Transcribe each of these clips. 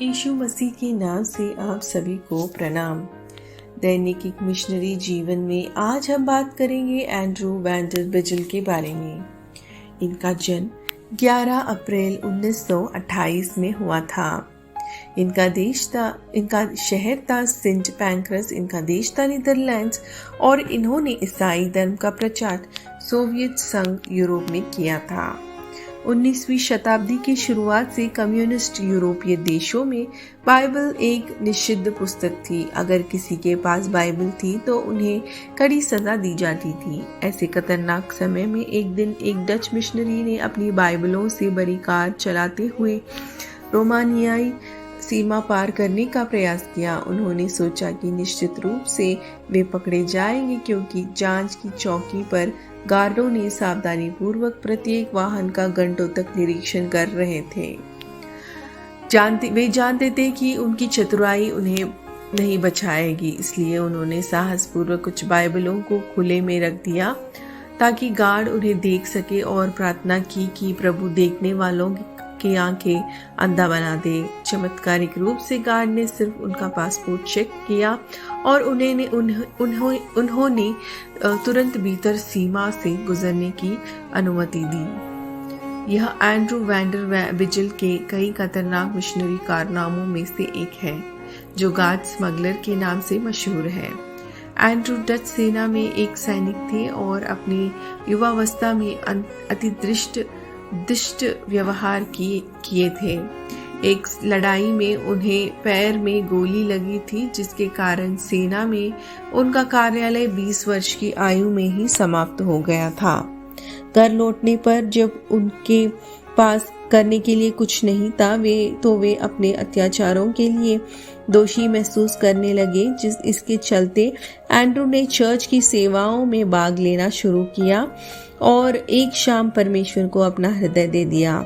यीशु मसीह के नाम से आप सभी को प्रणाम। दैनिक एक मिशनरी जीवन में आज हम बात करेंगे एंड्रू वैंडर बिजल के बारे में। इनका जन्म 11 अप्रैल 1928 में हुआ था। इनका शहर था सेंट पैंक्रस, इनका देश था नीदरलैंड्स और इन्होंने ईसाई धर्म का प्रचार सोवियत संघ यूरोप में किया था। 19वीं शताब्दी की शुरुआत से कम्युनिस्ट यूरोपीय देशों में बाइबल एक निषिद्ध पुस्तक थी। अगर किसी के पास बाइबल थी तो उन्हें कड़ी सजा दी जाती थी। ऐसे खतरनाक समय में एक दिन एक डच मिशनरी ने अपनी बाइबलों से भरी कार चलाते हुए रोमानियाई सीमा पार करने का प्रयास किया। उन्होंने सोचा कि निश्चित रूप से वे पकड़े जाएंगे, क्योंकि जांच की चौकी पर गार्डों ने सावधानी पूर्वक प्रत्येक वाहन का घंटों तक निरीक्षण कर रहे थे। वे जानते थे कि उनकी चतुराई उन्हें नहीं बचाएगी, इसलिए उन्होंने साहसपूर्वक कुछ बाइबलों को खुले में रख दिया ताकि गार्ड उन्हें देख सके और प्रार्थना की कि प्रभु देखने वालों की आंखें अंधा बना दे। चमत्कारिक रूप से गार्ड ने सिर्फ उनका पासपोर्ट चेक किया और उन्होंने तुरंत भीतर सीमा से गुजरने की अनुमति दी। यह एंड्रू वैंडर बिजल के कई खतरनाक मिशनरी कारनामों में से एक है, जो गार्ड स्मगलर के नाम से मशहूर है। एंड्रू डच सेना में एक सैनिक थे और अपनी युवावस्था में अति दुष्ट व्यवहार किए थे। एक लड़ाई में उन्हें पैर में गोली लगी थी, जिसके कारण सेना में उनका कार्यालय 20 वर्ष की आयु में ही समाप्त हो गया था। घर लौटने पर जब उनके पास करने के लिए कुछ नहीं था, वे अपने अत्याचारों के लिए दोषी महसूस करने लगे। इसके चलते एंड्रू ने चर्च की सेवाओं में भाग लेना शुरू किया और एक शाम परमेश्वर को अपना हृदय दे दिया।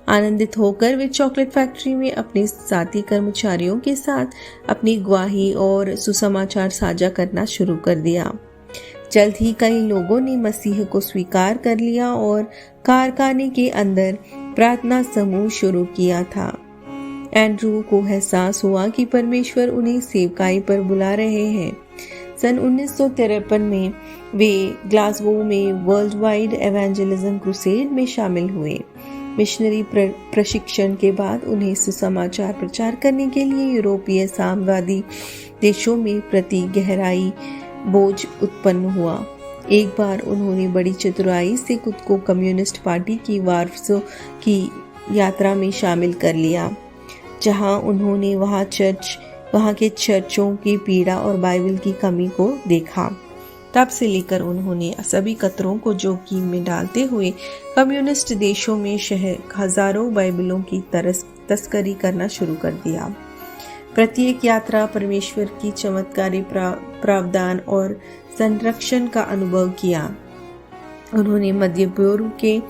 आनंदित होकर वे चॉकलेट फैक्ट्री में अपने साथी कर्मचारियों के साथ अपनी गवाही और सुसमाचार साझा करना शुरू कर दिया। जल्द ही कई लोगों ने मसीह को स्वीकार कर लिया और कारखाने के अंदर प्रार्थना समूह शुरू किया था। एंड्रू को एहसास हुआ कि परमेश्वर उन्हें सेवकाई पर बुला रहे हैं। सन 1953 में वे ग्लासगो में वर्ल्ड वाइड एवेंजलिज्म क्रूसेड में शामिल हुए। मिशनरी प्रशिक्षण के बाद उन्हें सुसमाचार प्रचार करने के लिए यूरोपीय साम्यवादी देशों में प्रति गहराई बोझ उत्पन्न हुआ। एक बार उन्होंने बड़ी चतुराई से खुद को कम्युनिस्ट पार्टी की वारसों की यात्रा में शामिल कर लिया, जहां उन्होंने वहां के चर्चों की पीड़ा और बाइबल की कमी को देखा। तब से लेकर उन्होंने सभी खतरों को जोखिम में डालते हुए कम्युनिस्ट देशों में हजारों बाइबलों की तस्करी करना शुरू कर दिया। प्रत्येक यात्रा परमेश्वर की चमत्कारी प्रावधान और संरक्षण का अनुभव किया। उन्होंने मध्य पूर्व के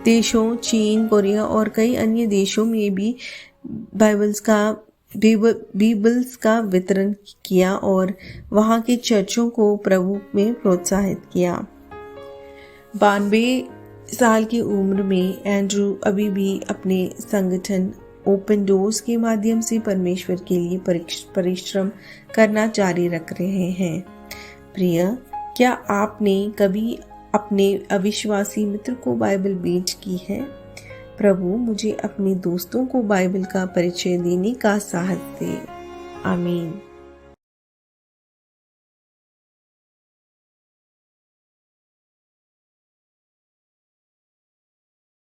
देशों, चीन, कोरिया और कई अन्य देशों में भी बाइबल्स का वितरण किया और वहां के चर्चों को प्रभु में प्रोत्साहित किया। 92 साल की उम्र में एंड्रू अभी भी अपने संगठन ओपन डोर्स के माध्यम से परमेश्वर के लिए परिश्रम करना जारी रख रहे हैं। प्रिय, क्या आपने कभी अपने अविश्वासी मित्र को बाइबल भेंट की है? प्रभु मुझे अपने दोस्तों को बाइबल का परिचय देने का साहस दे। आमीन।